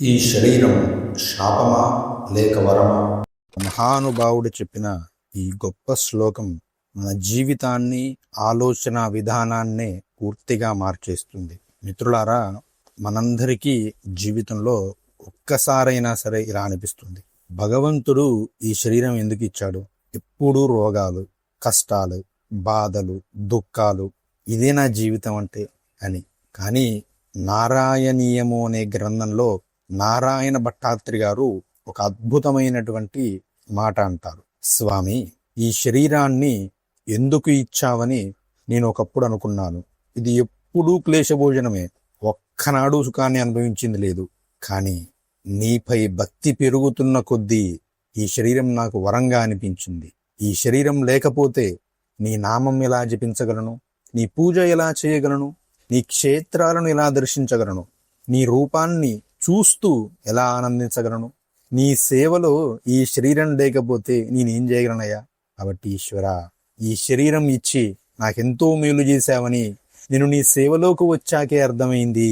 ఈ శరీరం శాపమా లేక వరమా? మహానుభావుడు చెప్పిన ఈ గొప్ప శ్లోకం మన జీవితాన్ని, ఆలోచన విధానాన్నే పూర్తిగా మార్చేస్తుంది. మిత్రులారా, మనందరికీ జీవితంలో ఒక్కసారైనా సరే ఇలా అనిపిస్తుంది, భగవంతుడు ఈ శరీరం ఎందుకు ఇచ్చాడు? ఎప్పుడూ రోగాలు, కష్టాలు, బాధలు, దుఃఖాలు, ఇదే నా జీవితం అంటే అని. కానీ నారాయణీయము అనే గ్రంథంలో నారాయణ భట్టాత్రి గారు ఒక అద్భుతమైనటువంటి మాట అంటారు. స్వామి, ఈ శరీరాన్ని ఎందుకు ఇచ్చావని నేను ఒకప్పుడు అనుకున్నాను. ఇది ఎప్పుడూ క్లేశభోజనమే, ఒక్కనాడు సుఖాన్ని అనుభవించింది లేదు. కానీ నీపై భక్తి పెరుగుతున్న కొద్దీ ఈ శరీరం నాకు వరంగా అనిపించింది. ఈ శరీరం లేకపోతే నీ నామం ఎలా జపించగలను? నీ పూజ ఎలా చేయగలను? నీ క్షేత్రాలను ఎలా దర్శించగలను? నీ రూపాన్ని చూస్తూ ఎలా ఆనందించగలను? నీ సేవలో ఈ శరీరం లేకపోతే నేనేం చేయగలనయ్యా? కాబట్టి ఈశ్వర, ఈ శరీరం ఇచ్చి నాకెంతో మేలు చేశావని నేను నీ సేవలోకి వచ్చాకే అర్థమైంది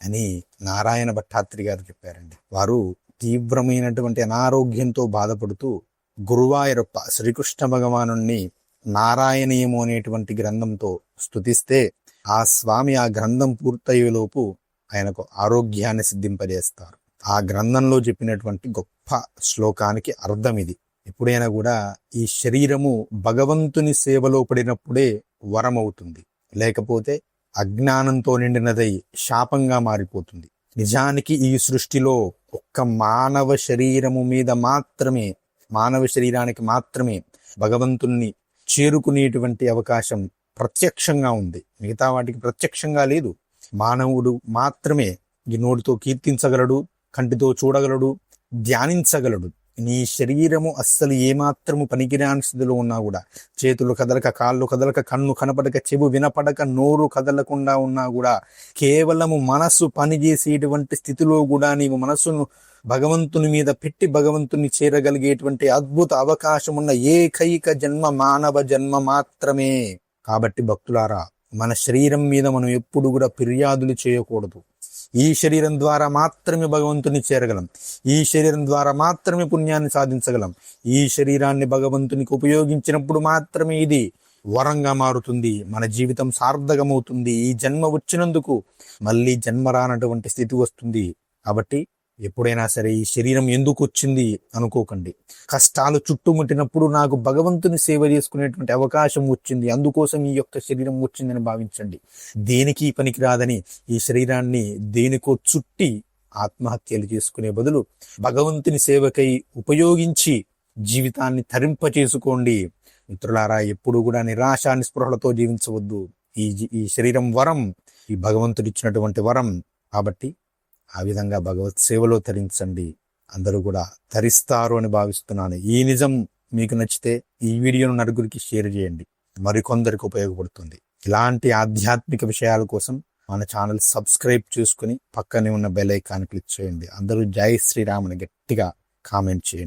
అని నారాయణ భట్టాత్రి గారు చెప్పారండి. వారు తీవ్రమైనటువంటి అనారోగ్యంతో బాధపడుతూ గురువాయూరప్ప శ్రీకృష్ణ భగవానుణ్ణి నారాయణీయము అనేటువంటి గ్రంథంతో స్తుతిస్తే ఆ స్వామి ఆ గ్రంథం పూర్తయ్యేలోపు ఆయనకు ఆరోగ్యాన్ని సిద్ధింపజేస్తారు. ఆ గ్రంథంలో చెప్పినటువంటి గొప్ప శ్లోకానికి అర్థం ఇది. ఎప్పుడైనా కూడా ఈ శరీరము భగవంతుని సేవలో పడినప్పుడే వరమవుతుంది, లేకపోతే అజ్ఞానంతో నిండినదై శాపంగా మారిపోతుంది. నిజానికి ఈ సృష్టిలో ఒక్క మానవ శరీరము మీద మాత్రమే, మానవ శరీరానికి మాత్రమే భగవంతుణ్ణి చేరుకునేటువంటి అవకాశం ప్రత్యక్షంగా ఉంది. మిగతా వాటికి ప్రత్యక్షంగా లేదు. మానవుడు మాత్రమే ఈ నోటితో కీర్తించగలడు, కంటితో చూడగలడు, ధ్యానించగలడు. నీ శరీరము అస్సలు ఏమాత్రము పనికిరాని స్థితిలో ఉన్నా కూడా, చేతులు కదలక, కాళ్ళు కదలక, కన్ను కనపడక, చెవు వినపడక, నోరు కదలకుండా ఉన్నా కూడా, కేవలము మనస్సు పనిచేసేటువంటి స్థితిలో కూడా నీవు మనస్సును భగవంతుని మీద పెట్టి భగవంతుని చేరగలిగేటువంటి అద్భుత అవకాశం ఉన్న ఏకైక జన్మ మానవ జన్మ మాత్రమే. కాబట్టి భక్తులారా, మన శరీరం మీద మనం ఎప్పుడు కూడా ఫిర్యాదులు చేయకూడదు. ఈ శరీరం ద్వారా మాత్రమే భగవంతుని చేరగలం. ఈ శరీరం ద్వారా మాత్రమే పుణ్యాన్ని సాధించగలం. ఈ శరీరాన్ని భగవంతునికి ఉపయోగించినప్పుడు మాత్రమే ఇది వరంగా మారుతుంది, మన జీవితం సార్థకమవుతుంది. ఈ జన్మ వచ్చినందుకు మళ్ళీ జన్మ రానటువంటి స్థితి వస్తుంది. కాబట్టి ఎప్పుడైనా సరే ఈ శరీరం ఎందుకు వచ్చింది అనుకోకండి. కష్టాలు చుట్టుముట్టినప్పుడు నాకు భగవంతుని సేవ చేసుకునేటువంటి అవకాశం వచ్చింది, అందుకోసం ఈ యొక్క శరీరం వచ్చిందని భావించండి. దేనికి పనికిరాదని ఈ శరీరాన్ని దేనికో చుట్టి ఆత్మహత్యలు చేసుకునే బదులు భగవంతుని సేవకై ఉపయోగించి జీవితాన్ని తరింపచేసుకోండి. మిత్రులారా, ఎప్పుడు కూడా నిరాశ నిస్పృహలతో జీవించవద్దు. ఈ శరీరం వరం, ఈ భగవంతుడు ఇచ్చినటువంటి వరం. కాబట్టి ఆ విధంగా భగవత్ సేవలో తరించండి. అందరూ కూడా తరిస్తారు అని భావిస్తున్నాను. ఈ నిజం మీకు నచ్చితే ఈ వీడియోను నలుగురికి షేర్ చేయండి, మరికొందరికి ఉపయోగపడుతుంది. ఇలాంటి ఆధ్యాత్మిక విషయాల కోసం మన ఛానల్ సబ్స్క్రైబ్ చేసుకుని పక్కనే ఉన్న బెల్ ఐకాన్ క్లిక్ చేయండి. అందరూ జై శ్రీరామ్ అని గట్టిగా కామెంట్ చేయండి.